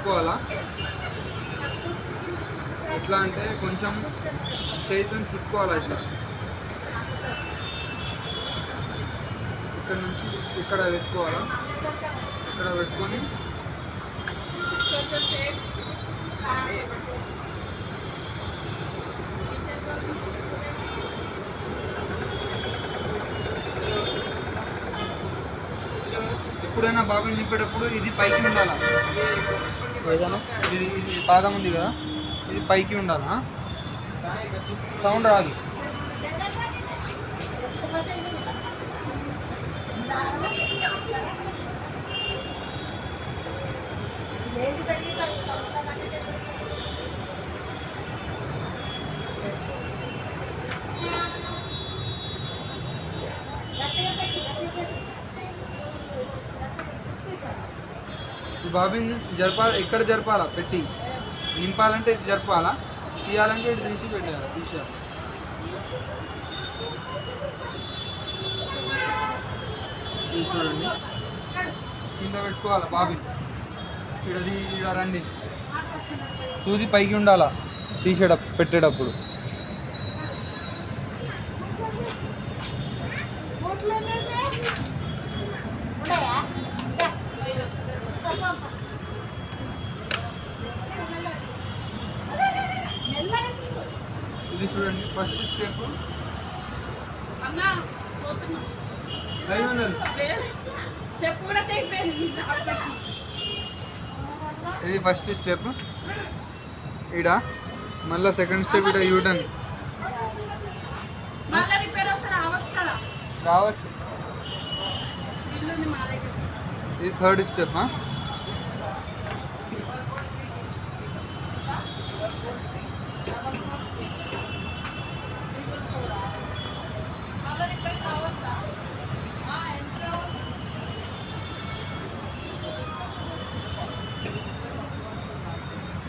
పెట్టుకోవాలా. ఎట్లా అంటే కొంచెం చేతిని చుట్టుకోవాలి ఇట్లా. ఇక్కడ నుంచి ఇక్కడ పెట్టుకోవాలా. ఇక్కడ పెట్టుకొని ఎప్పుడైనా బాబుని నింపేటప్పుడు ఇది పైకి ఉండాలా. ఏదైనా ఇది పాదం ఉంది కదా, ఇది పైకి ఉండాలా. సౌండ్ రాదు. బాబిన్ జరపాలి. ఎక్కడ జరపాలా పెట్టి నింపాలంటే ఇటు జరపాలా, తీయాలంటే ఇటు తీసి పెట్టాలి. తీసేయాలి. ఇది చూడండి, కింద పెట్టుకోవాలా బాబిన్. ఇక్కడ రండి, సూది పైకి ఉండాలా పెట్టేటప్పుడు. ఇది చూడండి ఫస్ట్ స్టెప్. ఇది ఫస్ట్ స్టెప్. ఇడ మళ్ళీ సెకండ్ స్టెప్. ఇడ యూటర్న్ రావచ్చు. ఇది థర్డ్ స్టెప్.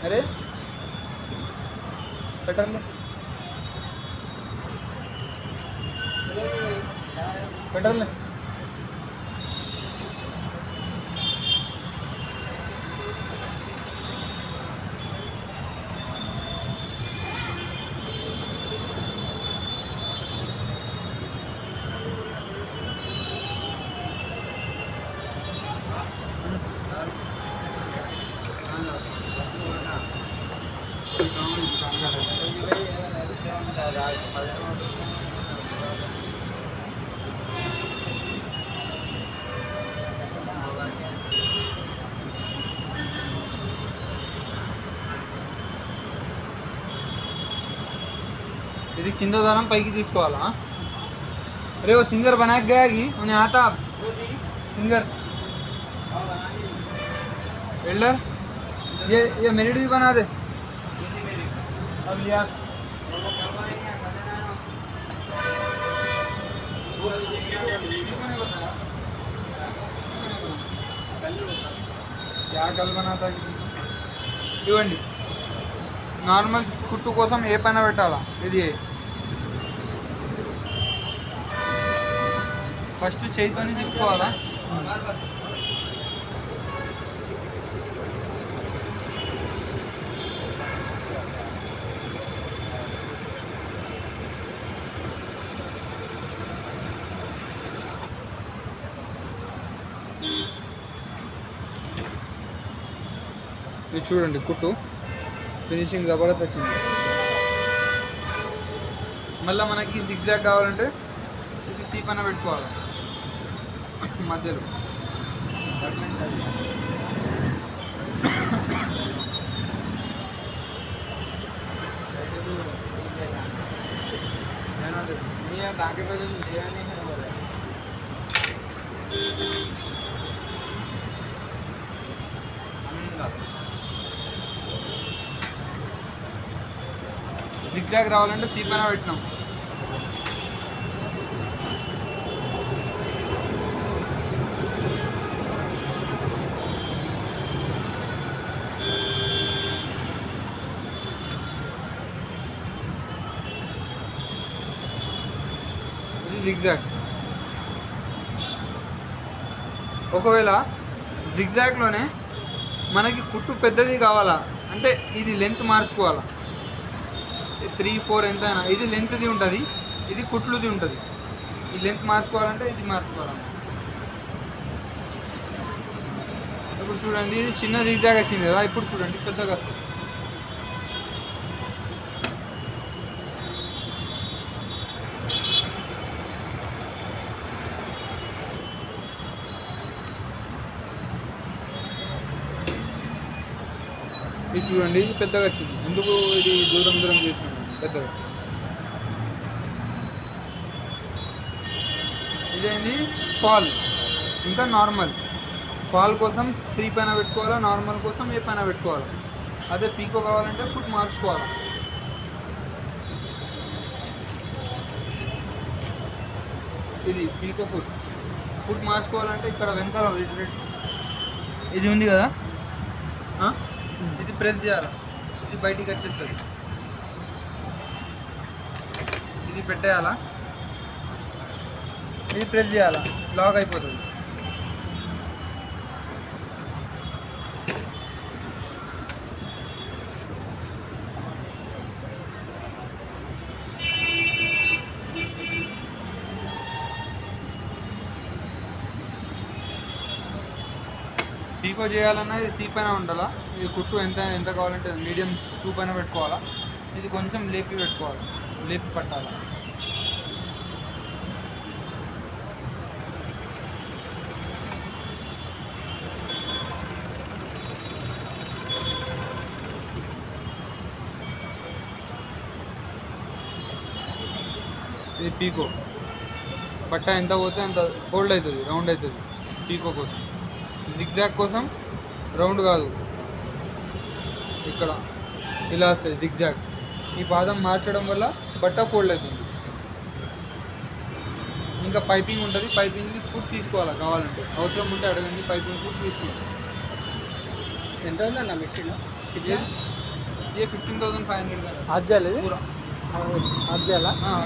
अरे पेट्रोल पेट्रोल ఇది కింద दारम पैकी తీసుకోవాలా. अरे वो सिंगर बना के गया कि उन्हें आता सिंगर वेल्डर. ये मेरिट भी बना दे. अब लिया क्या कल बनाता ఇవ్వండి. నార్మల్ కుట్టు కోసం ఏ పైన పెట్టాలా. ఇది ఫస్ట్ చేతితోని తిప్పుకోవాలా. ఇది చూడండి కుట్టు ఫినిషింగ్ జబర్దస్త్ వచ్చింది. మళ్ళీ మనకి జిగ్జాగ్ కావాలంటే ఇది సీ పైన పెట్టుకోవాలి మధ్యలో. జిగ్జాగ్ రావాలంటే సీ పైన పెట్టినాం. ఇది జిగ్జాగ్. ఒకవేళ జిగ్జాగ్లోనే మనకి కుట్టు పెద్దది కావాలా అంటే ఇది లెంత్ మార్చుకోవాలా 3, 4 ఎంత అయినా ఇది లెంత్ది ఉంటుంది, ఇది కుట్లుది ఉంటుంది. ఈ లెంత్ మార్చుకోవాలంటే ఇది మార్చుకోవాలి. ఇప్పుడు చూడండి ఇది చిన్న జిగ్జాగ్ వచ్చింది కదా, ఇప్పుడు చూడండి పెద్దగా వస్తుంది. ఇది చూడండి ఇది పెద్దగా వచ్చింది. ఎందుకు ఇది దూరం దూరం చేసినాను పెద్దగా. ఇదేంది ఫాల్ ఇంకా నార్మల్. ఫాల్ కోసం 3 పైన పెట్టుకోవాలా, నార్మల్ కోసం ఏ పైన పెట్టుకోవాలా. అదే పీకో కావాలంటే ఫుట్ మార్చుకోవాలా. ఇది పీకో ఫుట్ మార్చుకోవాలంటే ఇక్కడ వెనకాల ఇది ఉంది కదా, ఇది ప్రెస్ చేయాలి. ఇది బయటికి వచ్చేస్తుంది, ఇది పెట్టేయాలా, ఇది ప్రెస్ చేయాలా, లాక్ అయిపోతుంది. పీకో చేయాలన్నా ఇది సీ పైన ఉండాలా. ఇది కుట్టు ఎంత కావాలంటే మీడియం 2 పైన పెట్టుకోవాలా. ఇది కొంచెం లేపి పెట్టుకోవాలి, లేపి పట్టాలి. ఇది పీకో బట్ట ఎంత పోతే అంత ఫోల్డ్ అవుతుంది, రౌండ్ అవుతుంది. పీకో కోసం జిగ్జాగ్ కోసం రౌండ్ కాదు, ఇక్కడ ఇలా వస్తుంది జిగ్జాగ్. ఈ పాదం మార్చడం వల్ల బట్ట ఫోల్డ్ అవుతుంది. ఇంకా పైపింగ్ ఉంటుంది, పైపింగ్కి ఫుట్ తీసుకోవాలి కావాలంటే, అవసరం ఉంటే అడగండి, పైపింగ్ ఫుట్ తీసుకోవాలి. ఎంత ఉందన్న మిక్సీలో? ये 15,500 का आज जाले पूरा आज जाला हाँ